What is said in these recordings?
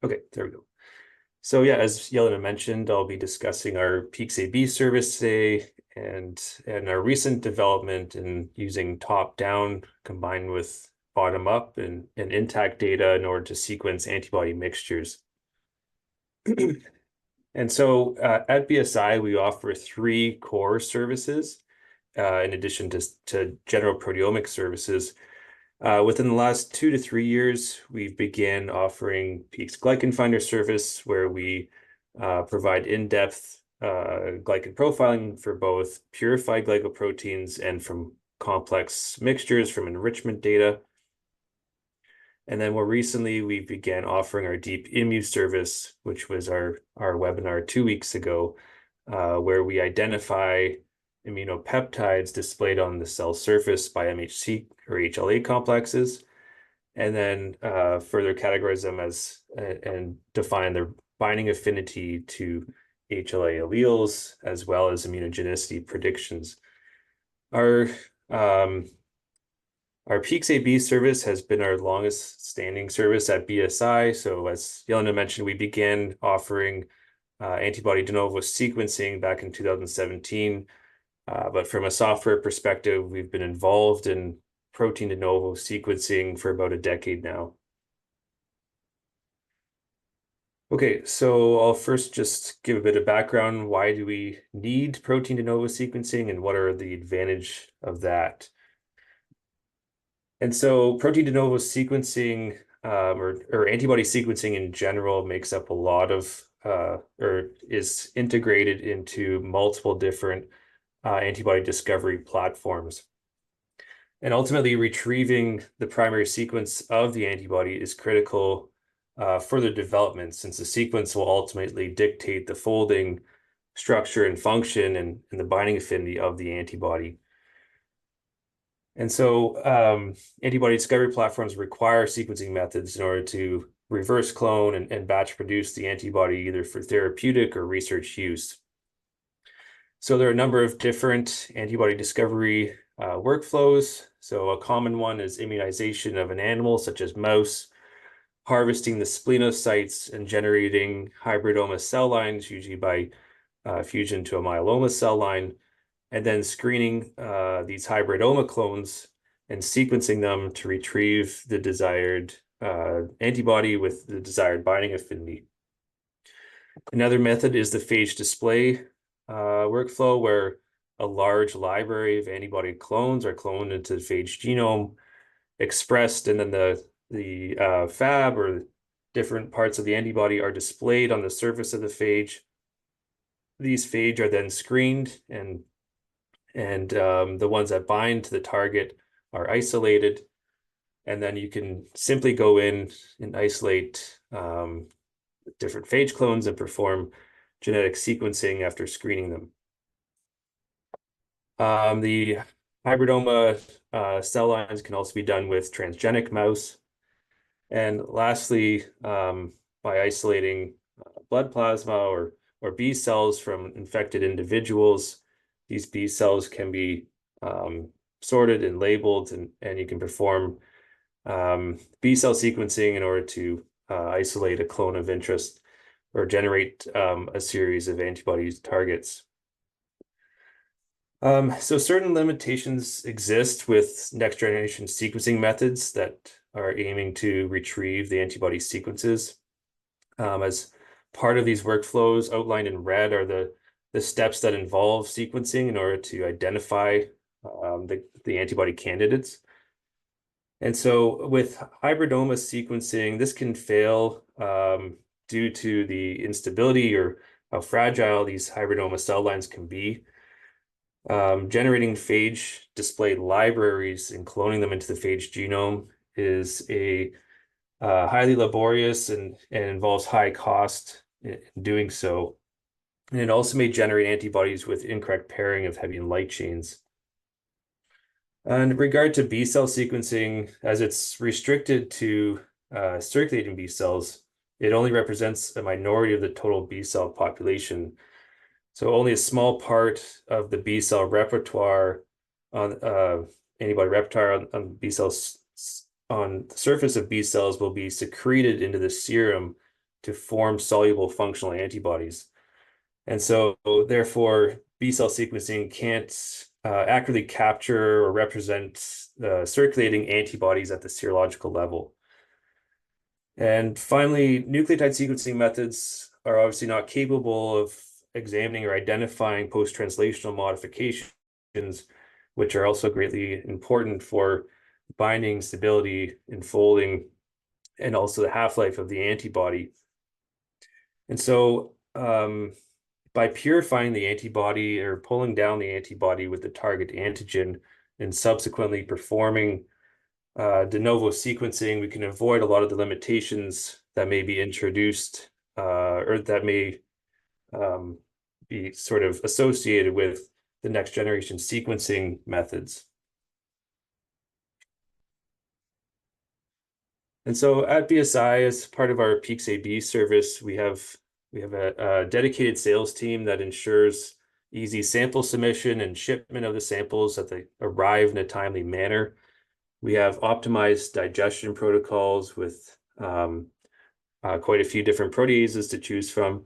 Okay, there we go. So yeah, as Yelena mentioned, I'll be discussing our PeaksAB service today and our recent development in using top-down combined with bottom-up and intact data in order to sequence antibody mixtures. And so at BSI, we offer 3 core services in addition to general proteomic services. Within the last 2 to 3 years, we've began offering Peaks Glycan Finder service, where we provide in-depth glycan profiling for both purified glycoproteins and from complex mixtures from enrichment data. And then more recently, we began offering our Deep Immu service, which was our webinar 2 weeks ago, where we identify immunopeptides displayed on the cell surface by MHC or HLA complexes, and then further categorize them as and define their binding affinity to HLA alleles, as well as immunogenicity predictions. Our PeaksAB service has been our longest standing service at BSI. So as Yelena mentioned, we began offering antibody de novo sequencing back in 2017. But from a software perspective, we've been involved in protein de novo sequencing for about a decade now. Okay, so I'll first just give a bit of background. Why do we need protein de novo sequencing and what are the advantages of that? And so protein de novo sequencing or antibody sequencing in general makes up a lot of or is integrated into multiple different antibody discovery platforms. And ultimately, retrieving the primary sequence of the antibody is critical for the development, since the sequence will ultimately dictate the folding structure and function and the binding affinity of the antibody. And so antibody discovery platforms require sequencing methods in order to reverse clone and batch produce the antibody either for therapeutic or research use. So there are a number of different antibody discovery workflows. So a common one is immunization of an animal, such as mouse, harvesting the splenocytes and generating hybridoma cell lines, usually by fusion to a myeloma cell line, and then screening these hybridoma clones and sequencing them to retrieve the desired antibody with the desired binding affinity. Another method is the phage display workflow, where a large library of antibody clones are cloned into the phage genome, expressed, and then the Fab or different parts of the antibody are displayed on the surface of the phage. These phage are then screened, and the ones that bind to the target are isolated. And then you can simply go in and isolate different phage clones and perform genetic sequencing after screening them. The hybridoma cell lines can also be done with transgenic mouse. And lastly, by isolating blood plasma or B cells from infected individuals, these B cells can be sorted and labeled, and you can perform B cell sequencing in order to isolate a clone of interest or generate a series of antibody targets. So certain limitations exist with next generation sequencing methods that are aiming to retrieve the antibody sequences. As part of these workflows outlined in red are the steps that involve sequencing in order to identify the antibody candidates. And so with hybridoma sequencing, this can fail due to the instability or how fragile these hybridoma cell lines can be. Generating phage displayed libraries and cloning them into the phage genome is a highly laborious and involves high cost in doing so. And it also may generate antibodies with incorrect pairing of heavy and light chains. In regard to B cell sequencing, as it's restricted to circulating B cells, it only represents a minority of the total B cell population. So only a small part of the B cell repertoire on antibody repertoire on B cells on the surface of B cells will be secreted into the serum to form soluble functional antibodies. And so therefore, B-cell sequencing can't accurately capture or represent the circulating antibodies at the serological level. And finally, nucleotide sequencing methods are obviously not capable of examining or identifying post-translational modifications, which are also greatly important for binding, stability, and folding, and also the half-life of the antibody. And so by purifying the antibody or pulling down the antibody with the target antigen and subsequently performing de novo sequencing, we can avoid a lot of the limitations that may be introduced or that may be sort of associated with the next generation sequencing methods. And so at BSI, as part of our PeaksAB service, we have a dedicated sales team that ensures easy sample submission and shipment of the samples that they arrive in a timely manner. We have optimized digestion protocols with quite a few different proteases to choose from.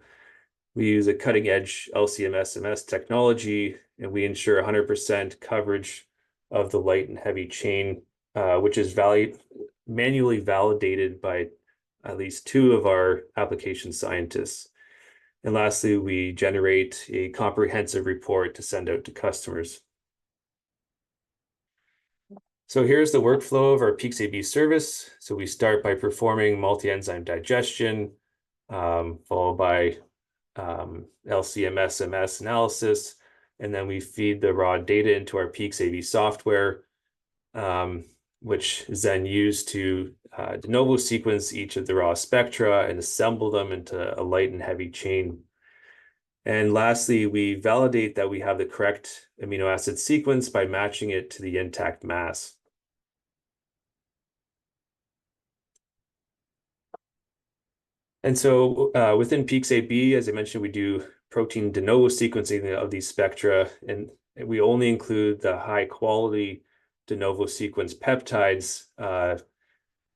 We use a cutting-edge LC-MS technology, and we ensure 100% coverage of the light and heavy chain, which is manually validated by at least 2 of our application scientists. And lastly, we generate a comprehensive report to send out to customers. So here's the workflow of our PeaksAB service. So we start by performing multi-enzyme digestion, followed by LC-MS analysis, and then we feed the raw data into our PeaksAB software, which is then used to de novo sequence each of the raw spectra and assemble them into a light and heavy chain. And lastly, we validate that we have the correct amino acid sequence by matching it to the intact mass. And so within PeaksAB, as I mentioned, we do protein de novo sequencing of these spectra, and we only include the high quality de novo sequence peptides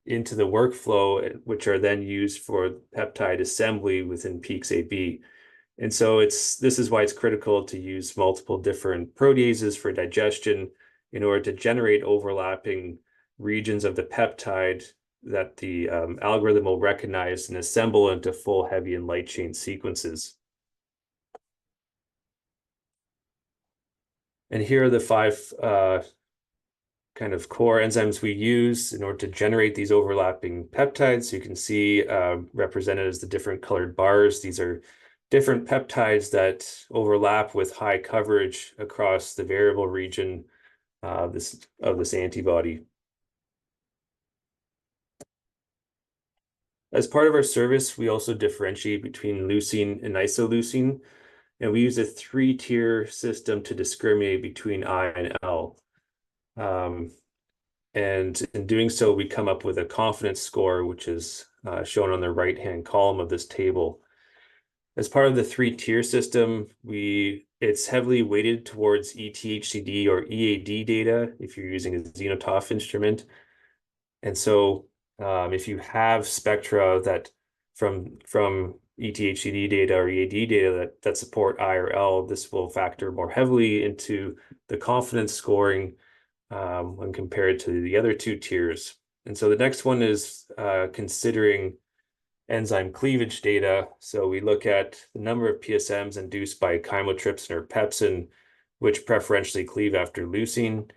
into the workflow, which are then used for peptide assembly within PeaksAB. And so this is why it's critical to use multiple different proteases for digestion in order to generate overlapping regions of the peptide that the algorithm will recognize and assemble into full heavy and light chain sequences. And here are the 5 kind of core enzymes we use in order to generate these overlapping peptides. So you can see represented as the different colored bars. These are different peptides that overlap with high coverage across the variable region of this antibody. As part of our service, we also differentiate between leucine and isoleucine, and we use a 3-tier system to discriminate between I and L. And in doing so, we come up with a confidence score, which is shown on the right-hand column of this table. As part of the 3-tier system, it's heavily weighted towards ETHCD or EAD data if you're using a xenotoph instrument. And so if you have spectra that from ETHCD data or EAD data that support I or L, this will factor more heavily into the confidence scoring when compared to the other 2 tiers. And so the next one is considering enzyme cleavage data. So we look at the number of PSMs induced by chymotrypsin or pepsin, which preferentially cleave after leucine.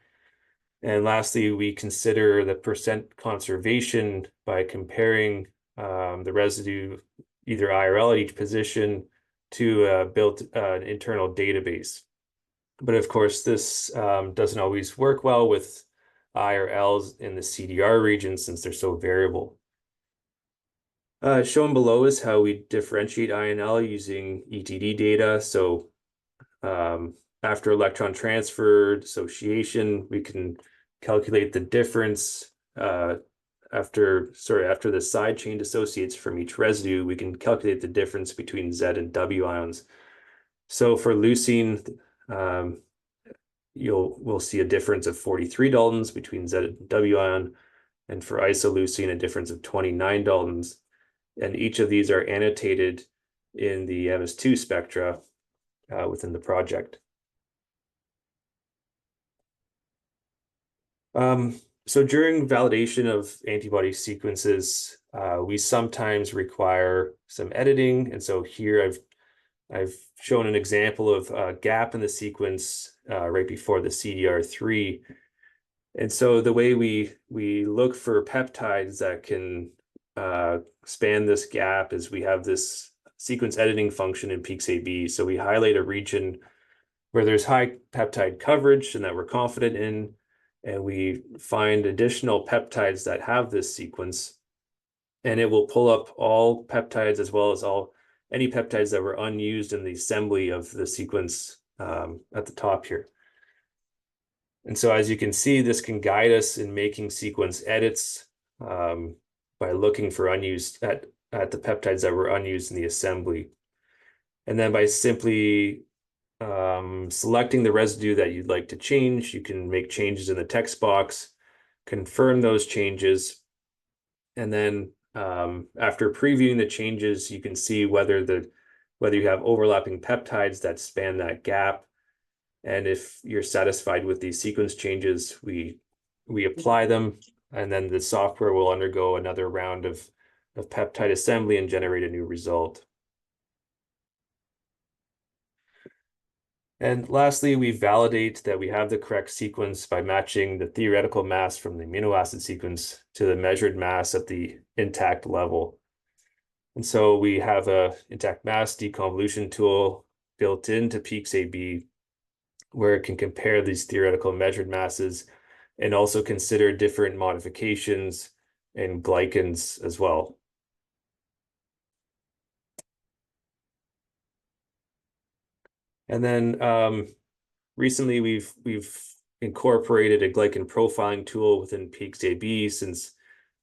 And lastly, we consider the percent conservation by comparing the residue, either I or L at each position, to build an internal database. But of course, this doesn't always work well with I or L's in the CDR region since they're so variable. Shown below is how we differentiate I and L using ETD data. So after electron transfer dissociation, we can calculate the difference after the side chain dissociates from each residue, we can calculate the difference between Z and W ions. So for leucine, we'll see a difference of 43 Daltons between Z and W ion, and for isoleucine, a difference of 29 Daltons. And each of these are annotated in the MS2 spectra within the project. So during validation of antibody sequences, we sometimes require some editing. And so here I've shown an example of a gap in the sequence right before the CDR3. And so the way we look for peptides that can span this gap is we have this sequence editing function in PeaksAB. So we highlight a region where there's high peptide coverage and that we're confident in, and we find additional peptides that have this sequence, and it will pull up all peptides as well as any peptides that were unused in the assembly of the sequence at the top here. And so as you can see, this can guide us in making sequence edits by looking for unused at the peptides that were unused in the assembly. And then by simply selecting the residue that you'd like to change, you can make changes in the text box, confirm those changes, and then after previewing the changes, you can see whether you have overlapping peptides that span that gap. And if you're satisfied with these sequence changes, we apply them, and then the software will undergo another round of peptide assembly and generate a new result. And lastly, we validate that we have the correct sequence by matching the theoretical mass from the amino acid sequence to the measured mass at the intact level. And so we have a intact mass deconvolution tool built into PeaksAB where it can compare these theoretical measured masses and also consider different modifications and glycans as well. And then recently we've incorporated a glycan profiling tool within PeaksAB, since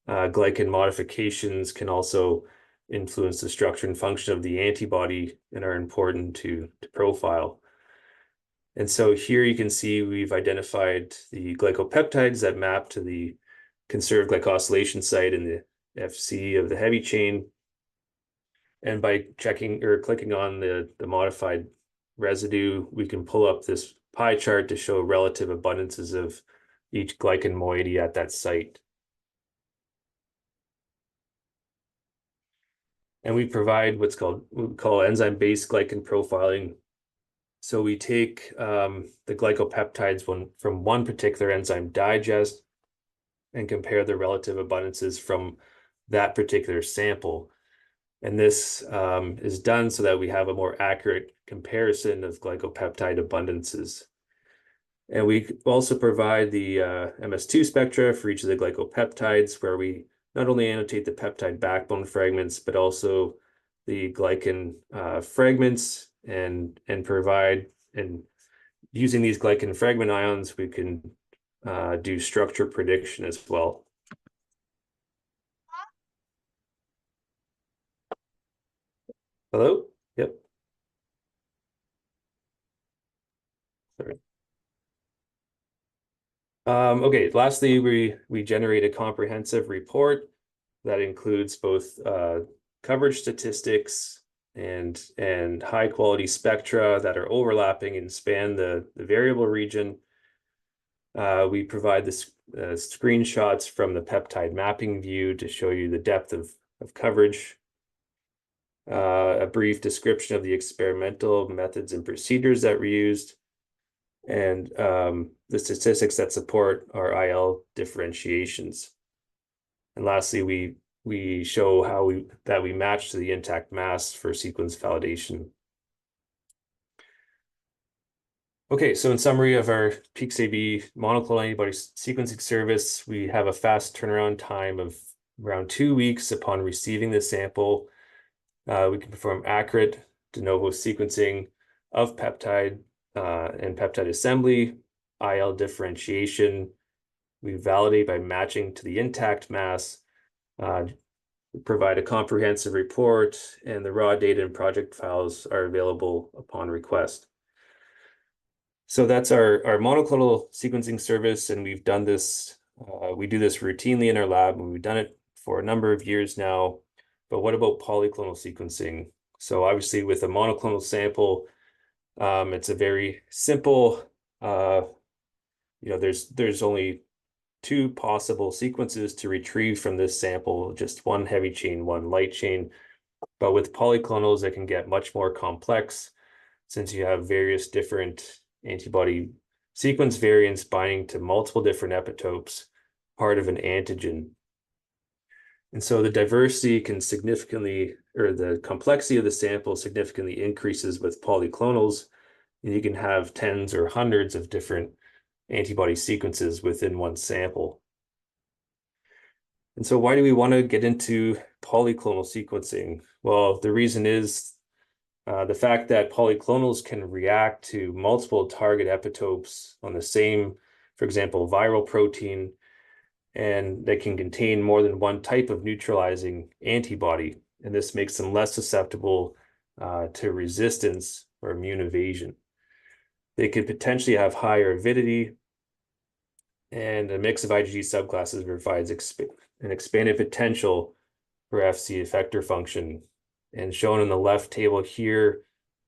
glycan modifications can also influence the structure and function of the antibody and are important to profile. And so here you can see we've identified the glycopeptides that map to the conserved glycosylation site in the FC of the heavy chain. And by checking or clicking on the modified residue, we can pull up this pie chart to show relative abundances of each glycan moiety at that site. And we provide we call enzyme-based glycan profiling. So we take the glycopeptides from one particular enzyme digest and compare the relative abundances from that particular sample. And this is done so that we have a more accurate comparison of glycopeptide abundances. And we also provide the MS2 spectra for each of the glycopeptides, where we not only annotate the peptide backbone fragments, but also the glycan fragments, and using these glycan fragment ions, we can do structure prediction as well. Hello? Yep. Sorry. Okay, lastly, we generate a comprehensive report that includes both coverage statistics and high quality spectra that are overlapping and span the variable region. We provide the screenshots from the peptide mapping view to show you the depth of coverage. A brief description of the experimental methods and procedures that were used, and the statistics that support our IL differentiations. And lastly, we show how we match to the intact mass for sequence validation. Okay, so in summary of our PeaksAB monoclonal antibody sequencing service, we have a fast turnaround time of around 2 weeks upon receiving the sample. We can perform accurate de novo sequencing of peptide and peptide assembly, IL differentiation. We validate by matching to the intact mass, provide a comprehensive report, and the raw data and project files are available upon request. So that's our monoclonal sequencing service, and we've done this, we do this routinely in our lab, and we've done it for a number of years now. but what about polyclonal sequencing? So obviously with a monoclonal sample, it's a very simple, there's only two possible sequences to retrieve from this sample, just one heavy chain, one light chain. But with polyclonals, it can get much more complex since you have various different antibody sequence variants binding to multiple different epitopes, part of an antigen. And so the diversity can significantly, or the complexity of the sample significantly increases with polyclonals. And you can have tens or hundreds of different antibody sequences within one sample. And so why do we want to get into polyclonal sequencing? Well, the reason is the fact that polyclonals can react to multiple target epitopes on the same, for example, viral protein, and they can contain more than one type of neutralizing antibody. And this makes them less susceptible to resistance or immune evasion. They could potentially have higher avidity, and a mix of IgG subclasses provides an expanded potential for Fc effector function. And shown in the left table here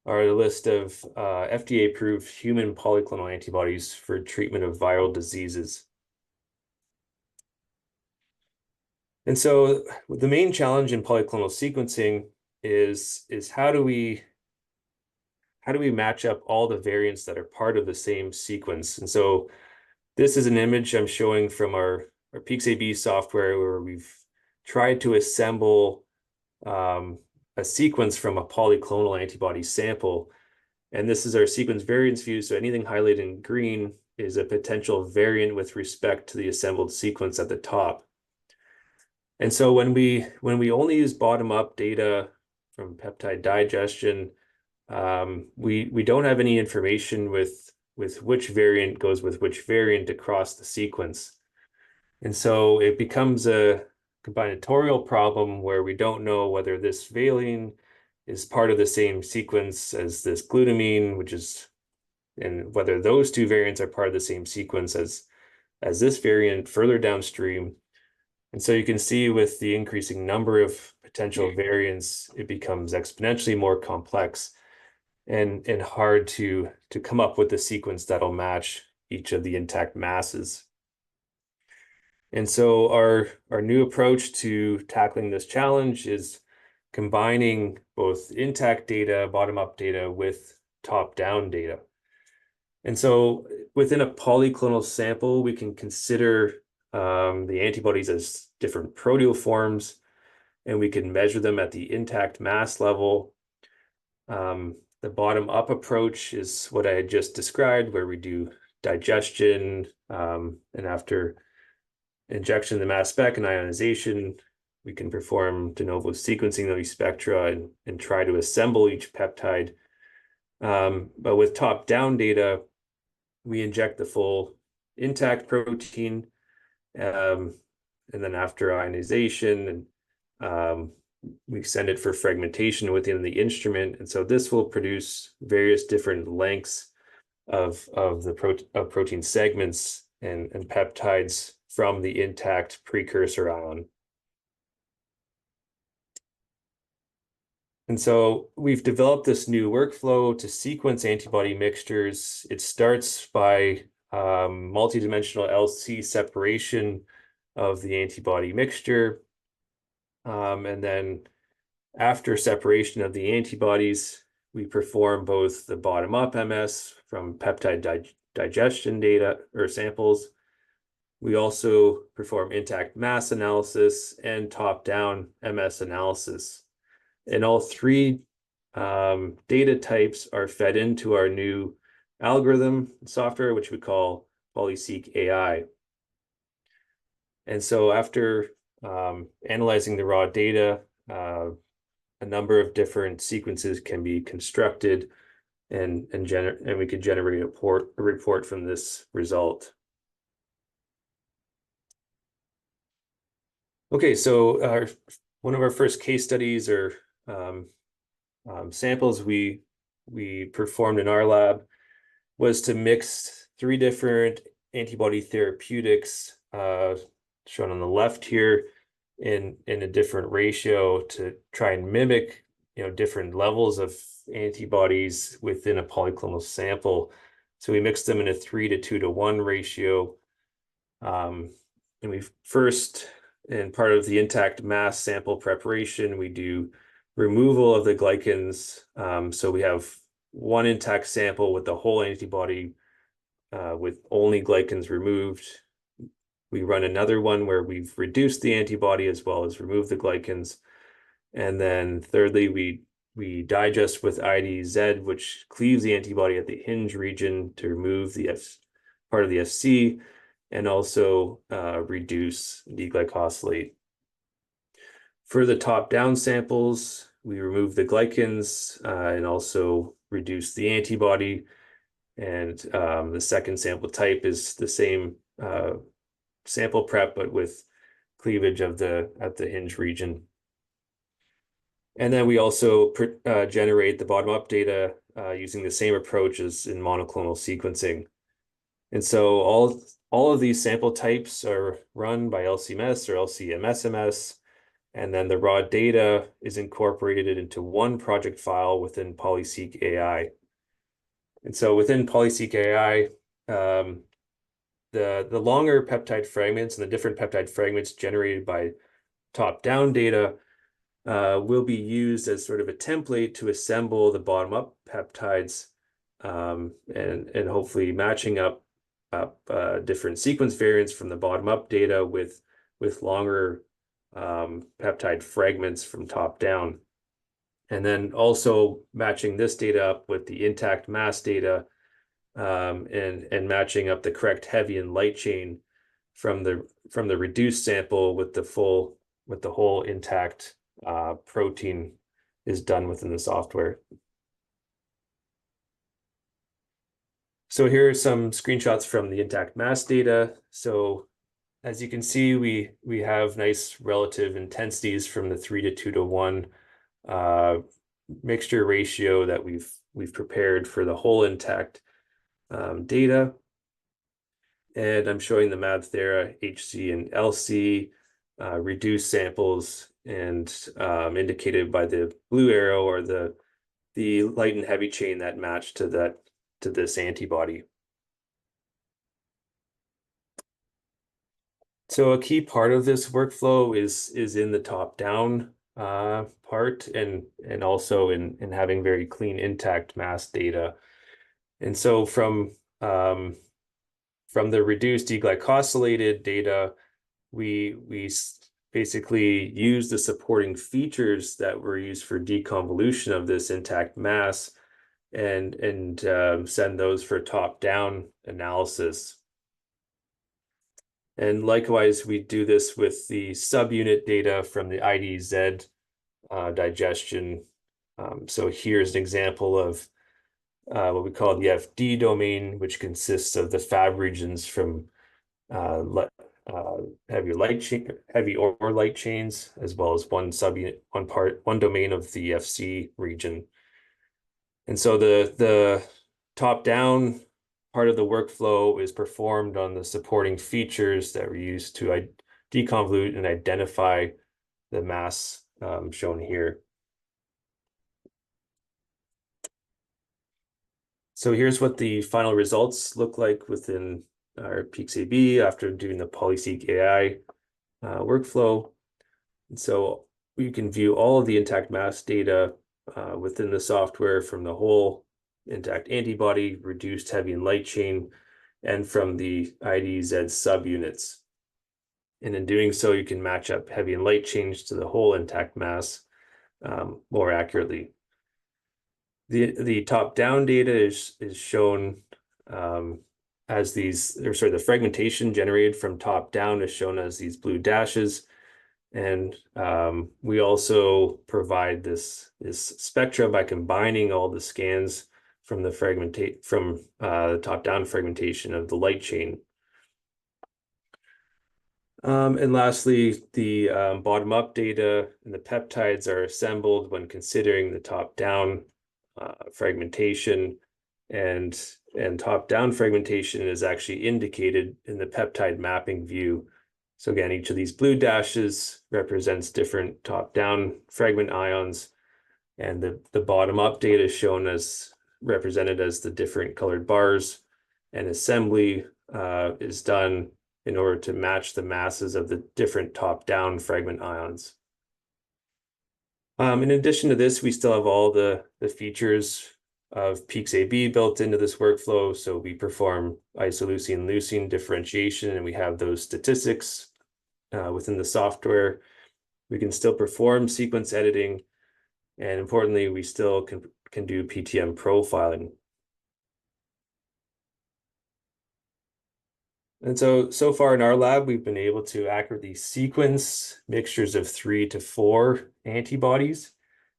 are a list of FDA-approved human polyclonal antibodies for treatment of viral diseases. And so the main challenge in polyclonal sequencing is how do we match up all the variants that are part of the same sequence? And so this is an image I'm showing from our PeaksAB software where we've tried to assemble a sequence from a polyclonal antibody sample. And this is our sequence variance view. So anything highlighted in green is a potential variant with respect to the assembled sequence at the top. And so when we only use bottom-up data from peptide digestion, we don't have any information with which variant goes with which variant across the sequence. And so it becomes a combinatorial problem where we don't know whether this valine is part of the same sequence as this glutamine, and whether those two variants are part of the same sequence as this variant further downstream. And so you can see with the increasing number of potential variants, it becomes exponentially more complex and hard to come up with a sequence that'll match each of the intact masses. And so our new approach to tackling this challenge is combining both intact data, bottom-up data, with top-down data. And so within a polyclonal sample, we can consider the antibodies as different proteoforms, and we can measure them at the intact mass level. The bottom-up approach is what I had just described, where we do digestion, and after injection of the mass spec and ionization, we can perform de novo sequencing of these spectra and try to assemble each peptide. But with top-down data, we inject the full intact protein, and then after ionization, and we send it for fragmentation within the instrument. And so this will produce various different lengths of protein segments and peptides from the intact precursor ion. And so we've developed this new workflow to sequence antibody mixtures. It starts by multidimensional LC separation of the antibody mixture. And then after separation of the antibodies, we perform both the bottom-up MS from peptide digestion data or samples. We also perform intact mass analysis and top-down MS analysis. And all three data types are fed into our new algorithm software, which we call PolySeq.AI. And so after analyzing the raw data, a number of different sequences can be constructed, and we could generate a report from this result. Okay, so one of our first case studies or samples we performed in our lab was to mix 3 different antibody therapeutics, shown on the left here, in a different ratio to try and mimic, different levels of antibodies within a polyclonal sample. So we mixed them in a 3:2:1 ratio. And we first, in part of the intact mass sample preparation, we do removal of the glycans. So we have one intact sample with the whole antibody with only glycans removed. We run another one where we've reduced the antibody as well as removed the glycans. And then thirdly, we digest with IDZ, which cleaves the antibody at the hinge region to remove the part of the Fc and also reduce deglycosylate. For the top-down samples, we remove the glycans and also reduce the antibody. And the second sample type is the same sample prep, but with cleavage at the hinge region. And then we also generate the bottom-up data using the same approach as in monoclonal sequencing. And so all of these sample types are run by LC-MS or LC-MS, and then the raw data is incorporated into one project file within PolySeq.AI. And so within PolySeq.AI, the longer peptide fragments and the different peptide fragments generated by top-down data will be used as sort of a template to assemble the bottom-up peptides and hopefully matching up different sequence variants from the bottom-up data with longer peptide fragments from top-down. And then also matching this data up with the intact mass data and matching up the correct heavy and light chain from the reduced sample with the whole intact protein is done within the software. So here are some screenshots from the intact mass data. So as you can see, we have nice relative intensities from the 3:2:1 mixture ratio that we've prepared for the whole intact data. And I'm showing the math there, HC and LC, reduced samples, and indicated by the blue arrow or the light and heavy chain that match to this antibody. So a key part of this workflow is in the top-down part and also in having very clean intact mass data. And so from the reduced deglycosylated data, we basically use the supporting features that were used for deconvolution of this intact mass and send those for top-down analysis. And likewise, we do this with the subunit data from the IDZ digestion. So here's an example of what we call the FD domain, which consists of the Fab regions from heavy or light chains, as well as one subunit, one domain of the FC region. And so the top-down part of the workflow is performed on the supporting features that were used to deconvolute and identify the mass shown here. So here's what the final results look like within our PeaksAB after doing the PolySeq.AI workflow. And so you can view all of the intact mass data within the software from the whole intact antibody, reduced heavy and light chain, and from the IDZ subunits. And in doing so, you can match up heavy and light chains to the whole intact mass more accurately. The top-down data is shown as the fragmentation generated from top-down is shown as these blue dashes. And we also provide this spectra by combining all the scans from the top-down fragmentation of the light chain. And lastly, the bottom-up data and the peptides are assembled when considering the top-down fragmentation, and top-down fragmentation is actually indicated in the peptide mapping view. So again, each of these blue dashes represents different top-down fragment ions, and the bottom-up data is shown as represented as the different colored bars, and assembly is done in order to match the masses of the different top-down fragment ions. In addition to this, we still have all the features of PeaksAB built into this workflow. So we perform isoleucine leucine differentiation, and we have those statistics within the software. We can still perform sequence editing, and importantly, we still can do PTM profiling. And so far in our lab, we've been able to accurately sequence mixtures of 3 to 4 antibodies.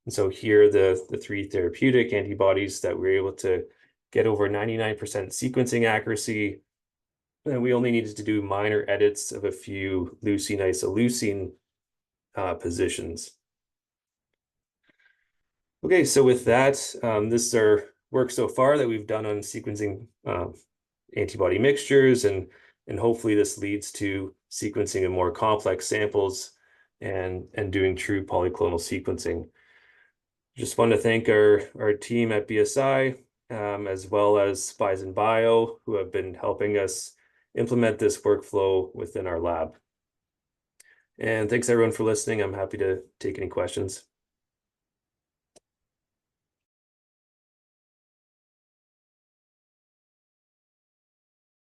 And so here are the 3 therapeutic antibodies that we're able to get over 99% sequencing accuracy. And we only needed to do minor edits of a few leucine isoleucine positions. Okay, so with that, this is our work so far that we've done on sequencing antibody mixtures, and hopefully this leads to sequencing of more complex samples and doing true polyclonal sequencing. Just want to thank our team at BSI, as well as Bison Bio, who have been helping us implement this workflow within our lab. And thanks everyone for listening. I'm happy to take any questions.